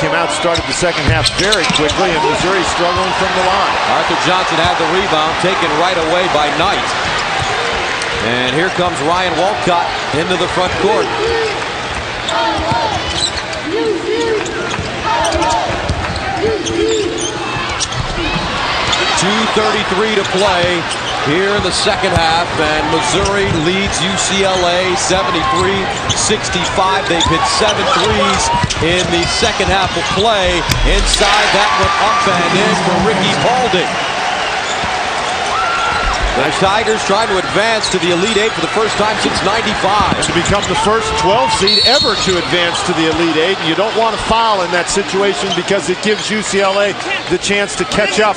came out, started the second half very quickly, and Missouri struggling from the line. Arthur Johnson had the rebound, taken right away by Knight. And here comes Ryan Walcott into the front court. 2:33 to play here in the second half, and Missouri leads UCLA 73-65. They've hit 7 threes in the second half of play. Inside, that one up and in for Ricky Paulding. The Tigers trying to advance to the Elite Eight for the first time since '95. And to become the first 12 seed ever to advance to the Elite Eight. You don't want to foul in that situation because it gives UCLA the chance to catch up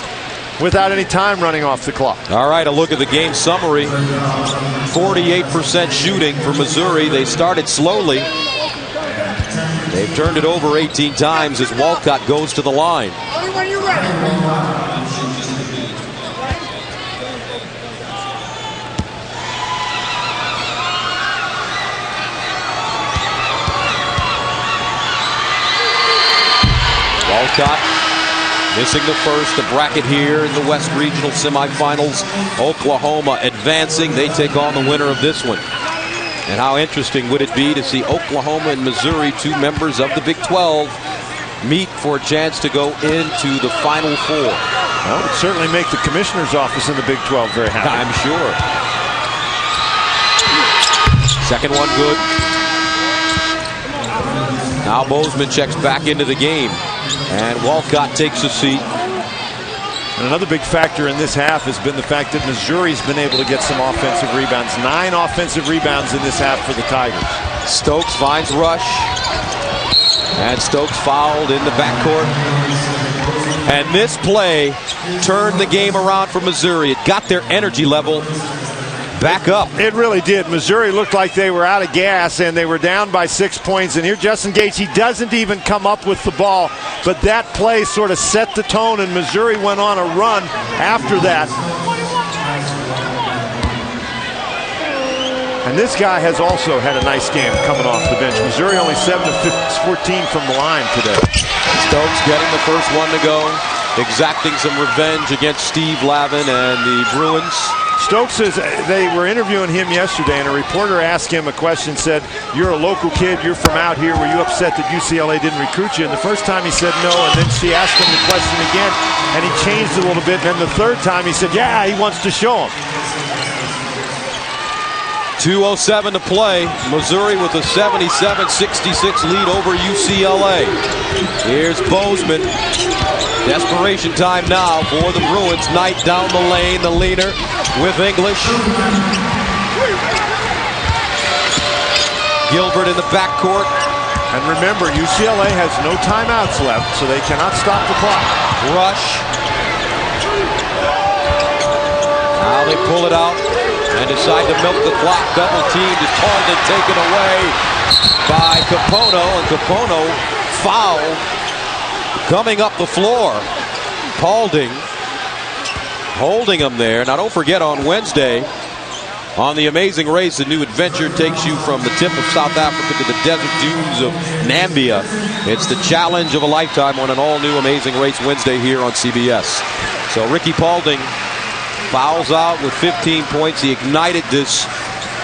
without any time running off the clock. All right, a look at the game summary. 48% shooting for Missouri. They started slowly. They've turned it over 18 times as Walcott goes to the line. When you're ready. Walcott missing the first, the bracket here in the West Regional semifinals. Oklahoma advancing. They take on the winner of this one. And how interesting would it be to see Oklahoma and Missouri, two members of the Big 12, meet for a chance to go into the Final Four. Well, it would certainly make the commissioner's office in the Big 12 very happy. I'm sure. Second one good. Now Bozeman checks back into the game. And Walcott takes a seat. And another big factor in this half has been the fact that Missouri's been able to get some offensive rebounds. 9 offensive rebounds in this half for the Tigers. Stokes finds Rush. And Stokes fouled in the backcourt. And this play turned the game around for Missouri. It got their energy level back up. It really did. Missouri looked like they were out of gas, and they were down by 6 points. And here Justin Gates, he doesn't even come up with the ball. But that play sort of set the tone, and Missouri went on a run after that. And this guy has also had a nice game coming off the bench. Missouri only 7 of 14 from the line today. Stokes getting the first one to go, exacting some revenge against Steve Lavin and the Bruins. Stokes says they were interviewing him yesterday, and a reporter asked him a question, said, "You're a local kid, you're from out here, were you upset that UCLA didn't recruit you?" And the first time he said no, and then she asked him the question again, and he changed a little bit, and then the third time he said, yeah, he wants to show him. 2:07 to play. Missouri with a 77-66 lead over UCLA. Here's Bozeman. Desperation time now for the Bruins. Knight down the lane, the leaner with English. Gilbert in the backcourt. And remember, UCLA has no timeouts left, so they cannot stop the clock. Rush. Now they pull it out and decide to milk the clock. Double teamed is Paulding taken away by Capono, and Capono fouled coming up the floor. Paulding holding him there. Now don't forget, on Wednesday on the Amazing Race, a new adventure takes you from the tip of South Africa to the desert dunes of Nambia. It's the challenge of a lifetime on an all-new Amazing Race Wednesday here on CBS. So Ricky Paulding fouls out with 15 points. He ignited this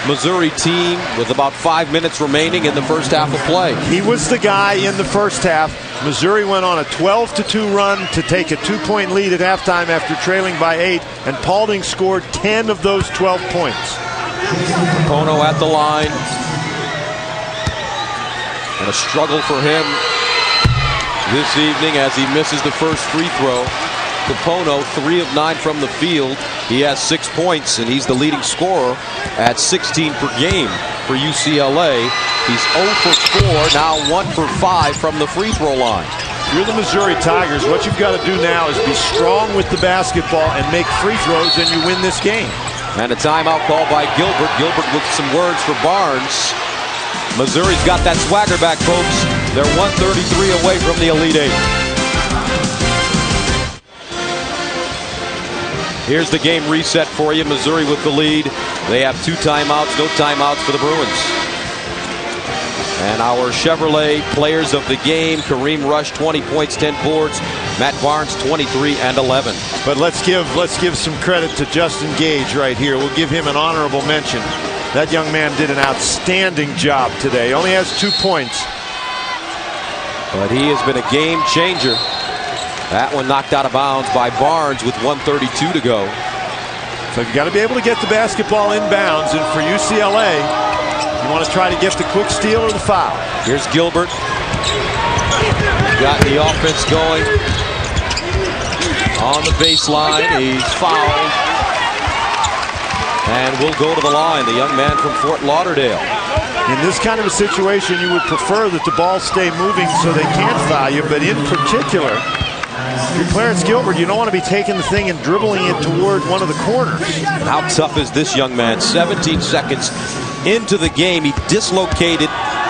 Missouri team with about 5 minutes remaining in the first half of play. He was the guy in the first half. Missouri went on a 12-2 run to take a 2-point lead at halftime after trailing by 8, and Paulding scored 10 of those 12 points. Capono at the line. And a struggle for him this evening as he misses the first free throw. Capono 3 of 9 from the field. He has 6 points, and he's the leading scorer at 16 per game for UCLA. He's 0 for 4, now 1 for 5 from the free throw line. If you're the Missouri Tigers, what you've got to do now is be strong with the basketball and make free throws, and you win this game. And a timeout called by Gilbert. Gilbert with some words for Barnes. Missouri's got that swagger back, folks. They're 133 away from the Elite Eight. Here's the game reset for you. Missouri with the lead. They have 2 timeouts, no timeouts for the Bruins. And our Chevrolet players of the game: Kareem Rush, 20 points, 10 boards. Matt Barnes, 23 and 11. But let's give some credit to Justin Gage right here. We'll give him an honorable mention. That young man did an outstanding job today. Only has 2 points. But he has been a game changer. That one knocked out of bounds by Barnes with 1:32 to go. So you've got to be able to get the basketball inbounds, and for UCLA, you want to try to get the quick steal or the foul. Here's Gilbert. Got the offense going. On the baseline, he's fouled. And will go to the line, the young man from Fort Lauderdale. In this kind of a situation, you would prefer that the ball stay moving so they can't foul you, but in particular, if you're Clarence Gilbert, you don't want to be taking the thing and dribbling it toward one of the corners. And how tough is this young man? 17 seconds into the game, he dislocated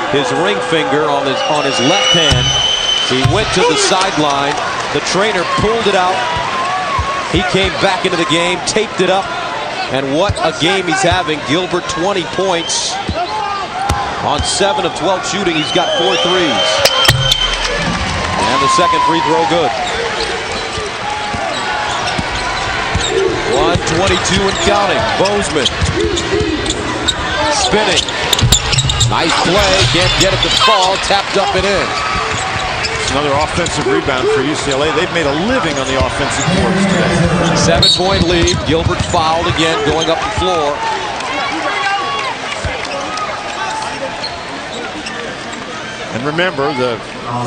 his ring finger on his left hand. He went to the sideline. The trainer pulled it out. He came back into the game, taped it up, and what a game he's having. Gilbert, 20 points on 7 of 12 shooting. He's got 4 threes. And the second free throw good. 122 and counting. Bozeman spinning. Nice play. Can't get it to fall. Tapped up and in. Another offensive rebound for UCLA. They've made a living on the offensive boards today. 7-point lead. Gilbert fouled again, going up the floor. And remember, the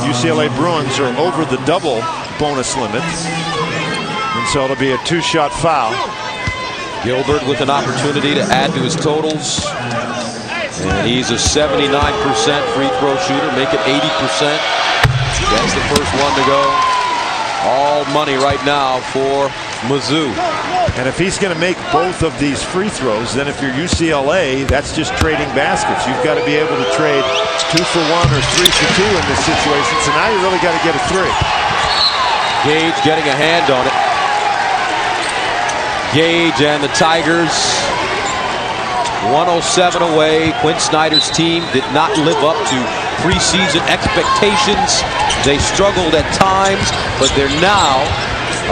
UCLA Bruins are over the double bonus limit. And so it'll be a 2-shot foul. Gilbert with an opportunity to add to his totals. And he's a 79% free throw shooter. Make it 80%. That's the first one to go. All money right now for Mizzou. And if he's going to make both of these free throws, then if you're UCLA, that's just trading baskets. You've got to be able to trade 2 for 1 or 3 for 2 in this situation. So now you really got to get a 3. Gage getting a hand on it. Gage and the Tigers 107 away. Quinn Snyder's team did not live up to preseason expectations. They struggled at times, but they're now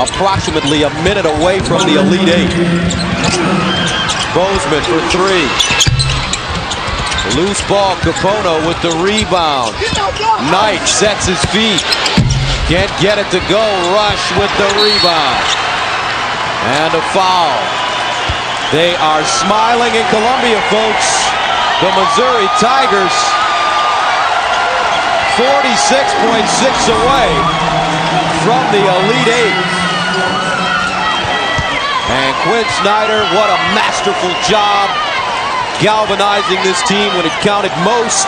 approximately a minute away from the Elite Eight. Bozeman for 3. Loose ball, Capono with the rebound. Knight sets his feet. Can't get it to go. Rush with the rebound. And a foul. They are smiling in Columbia, folks. The Missouri Tigers 46.6 away from the Elite Eight. And Quinn Snyder, what a masterful job galvanizing this team when it counted most.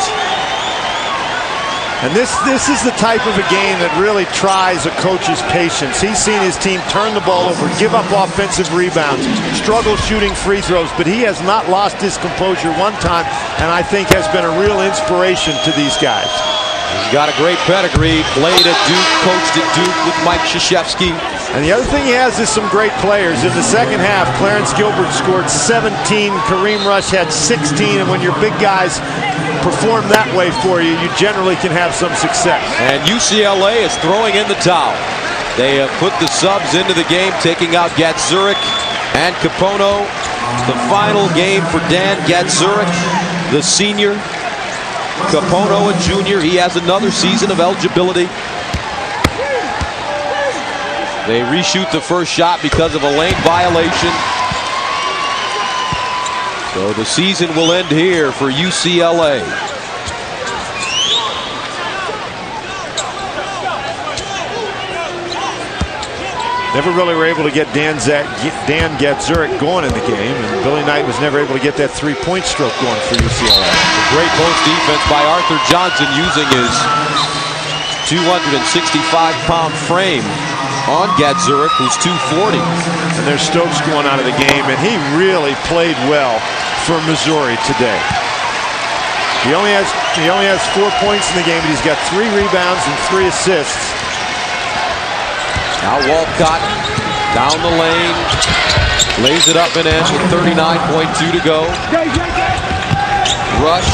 And this is the type of a game that really tries a coach's patience. He's seen his team turn the ball over, give up offensive rebounds, struggle shooting free throws, but he has not lost his composure one time, and I think has been a real inspiration to these guys. He's got a great pedigree, played at Duke, coached at Duke with Mike Krzyzewski. And the other thing he has is some great players. In the second half, Clarence Gilbert scored 17, Kareem Rush had 16, and when your big guys perform that way for you, you generally can have some success. And UCLA is throwing in the towel. They have put the subs into the game, taking out Gatzurik and Capono. The final game for Dan Gatzurik, the senior. Capono, a junior. He has another season of eligibility. They reshoot the first shot because of a lane violation. So the season will end here for UCLA. Never really were able to get Dan Gatzurik going in the game, and Billy Knight was never able to get that three-point stroke going for UCLA. A great post defense by Arthur Johnson using his 265-pound frame on Gatzurik, who's 240. And there's Stokes going out of the game, and he really played well for Missouri today. He only has 4 points in the game, but he's got 3 rebounds and 3 assists. Now Walcott down the lane, lays it up and in with 39.2 to go. Rush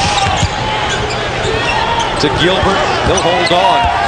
to Gilbert. He'll hold on.